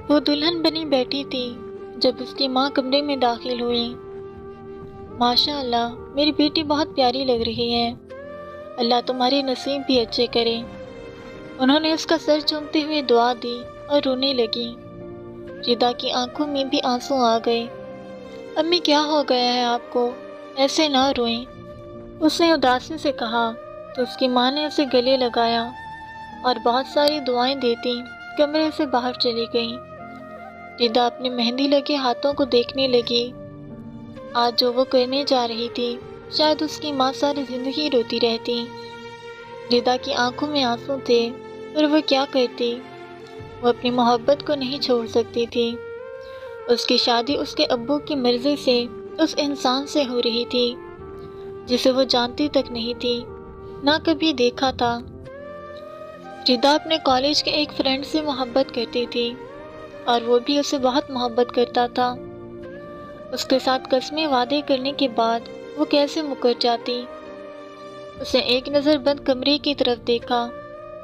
وہ دلہن بنی بیٹھی تھی جب اس کی ماں کمرے میں داخل ہوئی۔ ماشاء اللہ، میری بیٹی بہت پیاری لگ رہی ہے، اللہ تمہارے نصیب بھی اچھے کرے۔ انہوں نے اس کا سر چومتے ہوئے دعا دی اور رونے لگی۔ ردا کی آنکھوں میں بھی آنسو آ گئے۔ امی کیا ہو گیا ہے آپ کو؟ ایسے نہ روئیں، اس نے اداسی سے کہا تو اس کی ماں نے اسے گلے لگایا اور بہت ساری دعائیں دیتی کمرے سے باہر چلی گئی۔ ردا اپنے مہندی لگے ہاتھوں کو دیکھنے لگی۔ آج جو وہ کرنے جا رہی تھی شاید اس کی ماں ساری زندگی روتی رہتی۔ ردا کی آنکھوں میں آنسو تھے، پر وہ کیا کرتی؟ وہ اپنی محبت کو نہیں چھوڑ سکتی تھی۔ اس کی شادی اس کے ابو کی مرضی سے اس انسان سے ہو رہی تھی جسے وہ جانتی تک نہیں تھی، نہ کبھی دیکھا تھا۔ ردا اپنے کالج کے ایک فرینڈ سے محبت کرتی تھی اور وہ بھی اسے بہت محبت کرتا تھا۔ اس کے ساتھ قسمیں وعدے کرنے کے بعد وہ کیسے مکر جاتی؟ اسے ایک نظر بند کمرے کی طرف دیکھا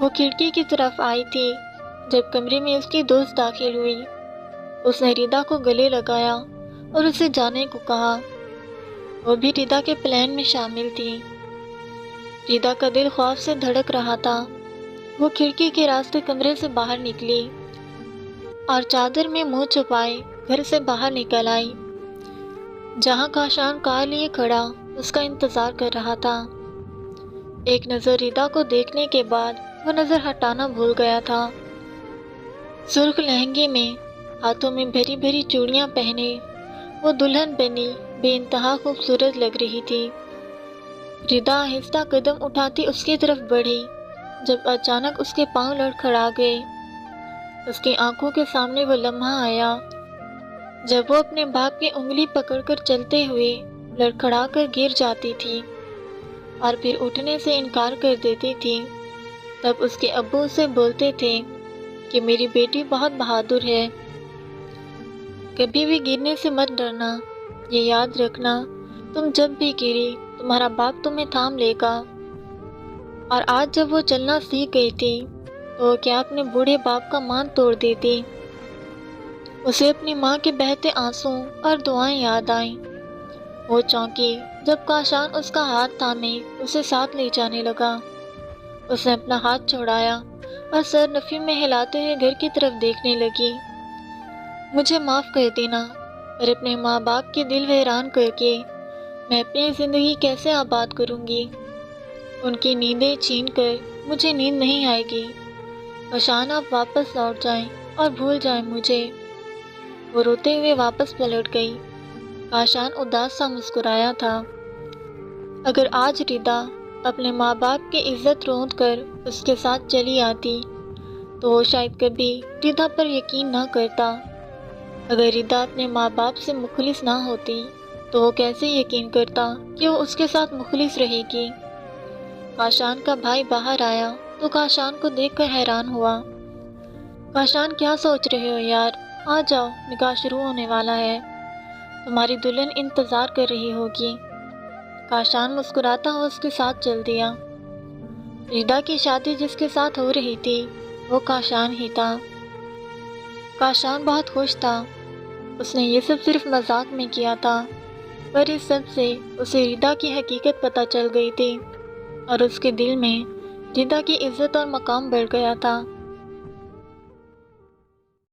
وہ کھڑکی کی طرف آئی تھی جب کمرے میں اس کی دوست داخل ہوئی۔ اس نے ردا کو گلے لگایا اور اسے جانے کو کہا۔ وہ بھی ردا کے پلان میں شامل تھی۔ ردا کا دل خوف سے دھڑک رہا تھا۔ وہ کھڑکی کے راستے کمرے سے باہر نکلی اور چادر میں منہ چھپائے گھر سے باہر نکل آئی، جہاں کاشان کار لیے کھڑا اس کا انتظار کر رہا تھا۔ ایک نظر ردا کو دیکھنے کے بعد وہ نظر ہٹانا بھول گیا تھا۔ سرخ لہنگے میں ہاتھوں میں بھری بھری چوڑیاں پہنے وہ دلہن بنی بے انتہا خوبصورت لگ رہی تھی۔ ردا آہستہ قدم اٹھاتی اس کی طرف بڑھی جب اچانک اس کے پاؤں لڑکھڑا گئے۔ اس کی آنکھوں کے سامنے وہ لمحہ آیا جب وہ اپنے باپ کی انگلی پکڑ کر چلتے ہوئے لڑکھڑا کر گر جاتی تھی اور پھر اٹھنے سے انکار کر دیتی تھی۔ تب اس کے ابو اسے بولتے تھے کہ میری بیٹی بہت بہادر ہے، کبھی بھی گرنے سے مت ڈرنا، یہ یاد رکھنا تم جب بھی گری تمہارا باپ تمہیں تھام لے گا۔ اور آج جب وہ چلنا سیکھ گئی تھی تو وہ کیا اپنے بوڑھے باپ کا مان توڑ دیتی؟ اسے اپنی ماں کے بہتے آنسو اور دعائیں یاد آئیں۔ وہ چونکی جب کاشان اس کا ہاتھ تھامے اسے ساتھ لے جانے لگا۔ اس نے اپنا ہاتھ چھوڑایا اور سر نفی میں ہلاتے ہوئے گھر کی طرف دیکھنے لگی۔ مجھے معاف کر دینا، پر اپنے ماں باپ کے دل ویران کر کے میں اپنی زندگی کیسے آباد کروں گی؟ ان کی نیندیں چھین کر مجھے نیند نہیں آئے گی۔ کاشان آپ واپس لوٹ جائیں اور بھول جائیں مجھے۔ وہ روتے ہوئے واپس پلٹ گئی۔ کاشان اداس سا مسکرایا تھا۔ اگر آج ردا اپنے ماں باپ کی عزت روند کر اس کے ساتھ چلی آتی تو وہ شاید کبھی ردا پر یقین نہ کرتا۔ اگر ردا اپنے ماں باپ سے مخلص نہ ہوتی تو وہ کیسے یقین کرتا کہ وہ اس کے ساتھ مخلص رہے گی؟ کاشان کا بھائی باہر آیا تو کاشان کو دیکھ کر حیران ہوا۔ کاشان کیا سوچ رہے ہو یار؟ آ جاؤ، نکاح شروع ہونے والا ہے، تمہاری دلہن انتظار کر رہی ہوگی۔ کاشان مسکراتا ہوا اس کے ساتھ چل دیا۔ ردا کی شادی جس کے ساتھ ہو رہی تھی وہ کاشان ہی تھا۔ کاشان بہت خوش تھا۔ اس نے یہ سب صرف مذاق میں کیا تھا، پر اس سب سے اسے ردا کی حقیقت پتہ چل گئی تھی اور اس کے دل میں ردا کی عزت اور مقام بڑھ گیا تھا۔